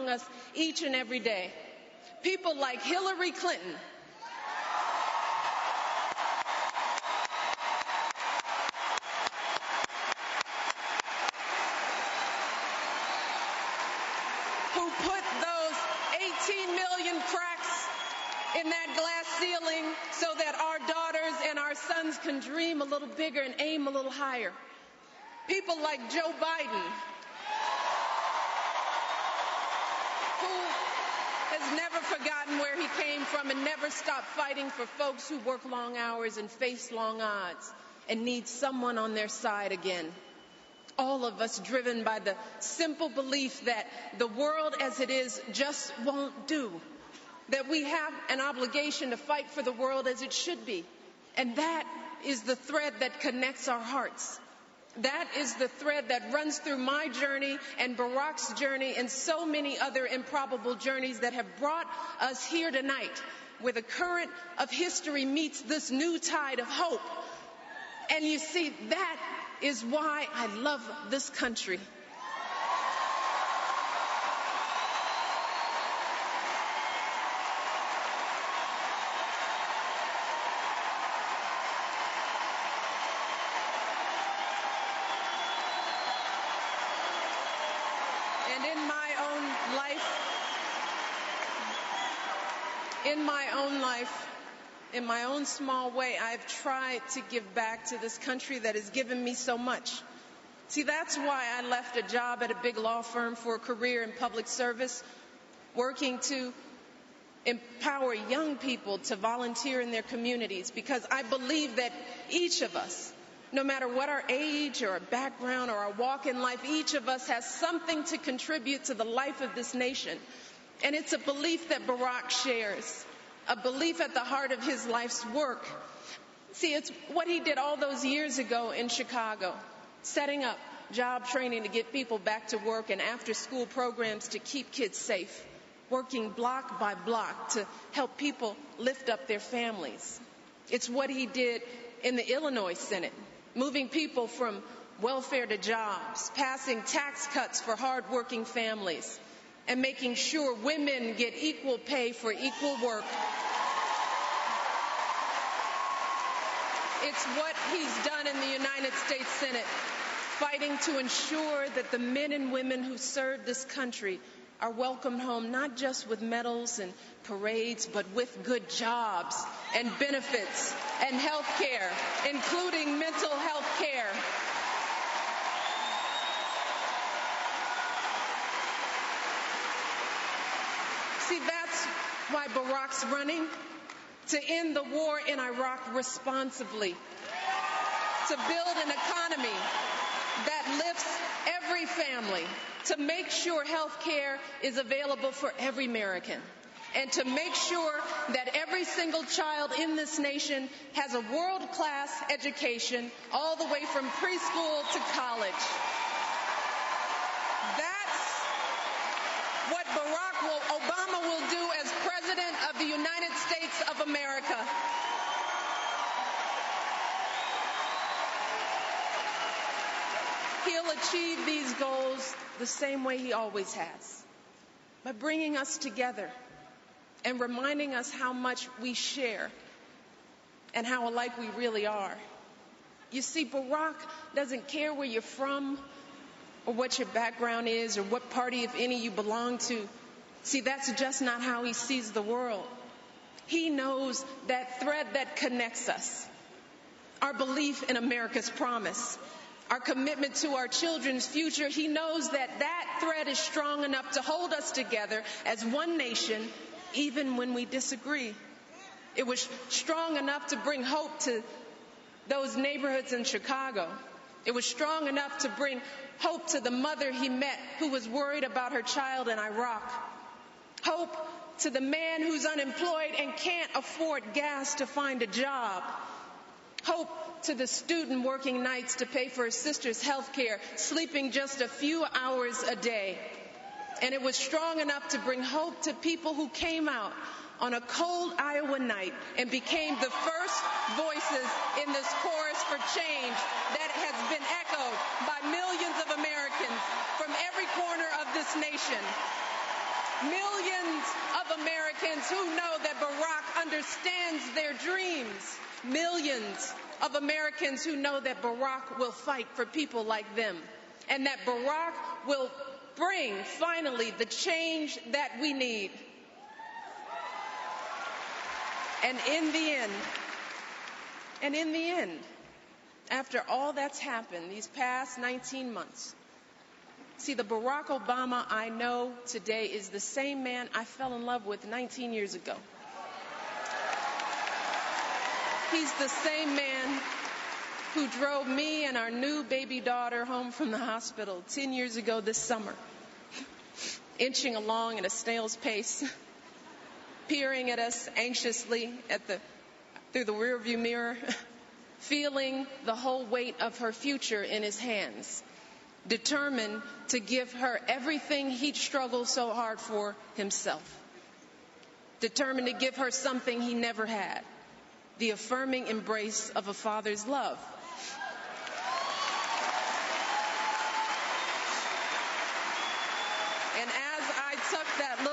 among us each and every day. People like Hillary Clinton, who put those 18 million cracks in that glass ceiling so that our daughters and our sons can dream a little bigger and aim a little higher. People like Joe Biden, who has never forgotten where he came from and never stopped fighting for folks who work long hours and face long odds and need someone on their side again. All of us driven by the simple belief that the world as it is just won't do, that we have an obligation to fight for the world as it should be. And that is the thread that connects our hearts. That is the thread that runs through my journey and Barack's journey and so many other improbable journeys that have brought us here tonight, where the current of history meets this new tide of hope. And you see, that is why I love this country. And in my own small way, I've tried to give back to this country that has given me so much. See, that's why I left a job at a big law firm for a career in public service, working to empower young people to volunteer in their communities, because I believe that each of us, no matter what our age or our background or our walk in life, each of us has something to contribute to the life of this nation. And it's a belief that Barack shares, a belief at the heart of his life's work. See, it's what he did all those years ago in Chicago, setting up job training to get people back to work and after-school programs to keep kids safe, working block by block to help people lift up their families. It's what he did in the Illinois Senate, moving people from welfare to jobs, passing tax cuts for hard-working families, and making sure women get equal pay for equal work. It's what he's done in the United States Senate, fighting to ensure that the men and women who serve this country are welcomed home not just with medals and parades, but with good jobs and benefits and health care, including mental health care. See, that's why Barack's running, to end the war in Iraq responsibly, to build an economy that lifts every family, to make sure health care is available for every American, and to make sure that every single child in this nation has a world-class education all the way from preschool to college. That's what Obama will do as President of the United States of America. He'll achieve these goals the same way he always has, by bringing us together and reminding us how much we share and how alike we really are. You see, Barack doesn't care where you're from or what your background is or what party, if any, you belong to. See, that's just not how he sees the world. He knows that thread that connects us, our belief in America's promise, our commitment to our children's future. He knows that that thread is strong enough to hold us together as one nation, even when we disagree. It was strong enough to bring hope to those neighborhoods in Chicago. It was strong enough to bring hope to the mother he met who was worried about her child in Iraq. Hope to the man who's unemployed and can't afford gas to find a job. Hope to the student working nights to pay for his sister's health care, sleeping just a few hours a day. And it was strong enough to bring hope to people who came out on a cold Iowa night and became the first voices in this chorus for change that has been echoed by millions of Americans from every corner of this nation. of Americans who know that Barack understands their dreams. Millions of Americans who know that Barack will fight for people like them, and that Barack will bring, finally, the change that we need. And in the end, after all that's happened these past 19 months, see, the Barack Obama I know today is the same man I fell in love with 19 years ago. He's the same man who drove me and our new baby daughter home from the hospital 10 years ago this summer, inching along at a snail's pace, peering at us anxiously through the rearview mirror, feeling the whole weight of her future in his hands, determined to give her everything he'd struggled so hard for himself, determined to give her something he never had, the affirming embrace of a father's love. And as I tucked that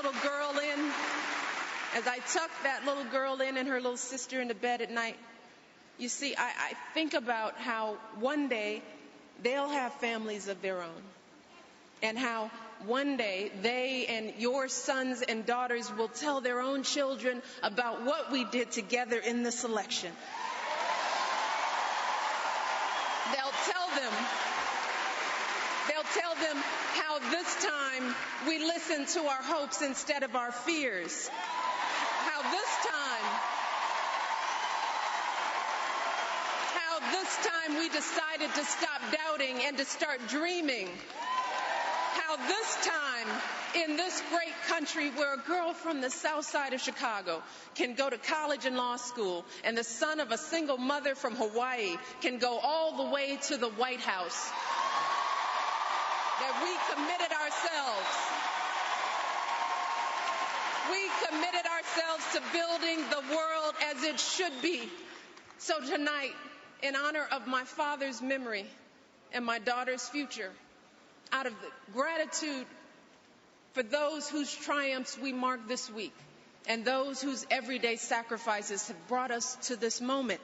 little girl in and her little sister into bed at night, you see, I think about how one day they'll have families of their own, and how one day they and your sons and daughters will tell their own children about what we did together in this election. They'll tell them how this time we listened to our hopes instead of our fears. How this time we decided to stop doubting and to start dreaming. How this time in this great country, where a girl from the south side of Chicago can go to college and law school, and the son of a single mother from Hawaii can go all the way to the White House, that we committed ourselves to building the world as it should be. So tonight, in honor of my father's memory and my daughter's future, out of the gratitude for those whose triumphs we mark this week and those whose everyday sacrifices have brought us to this moment,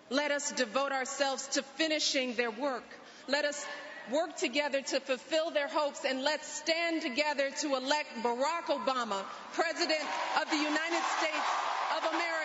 let us devote ourselves to finishing their work. Let us work together to fulfill their hopes, and let's stand together to elect Barack Obama, President of the United States of America.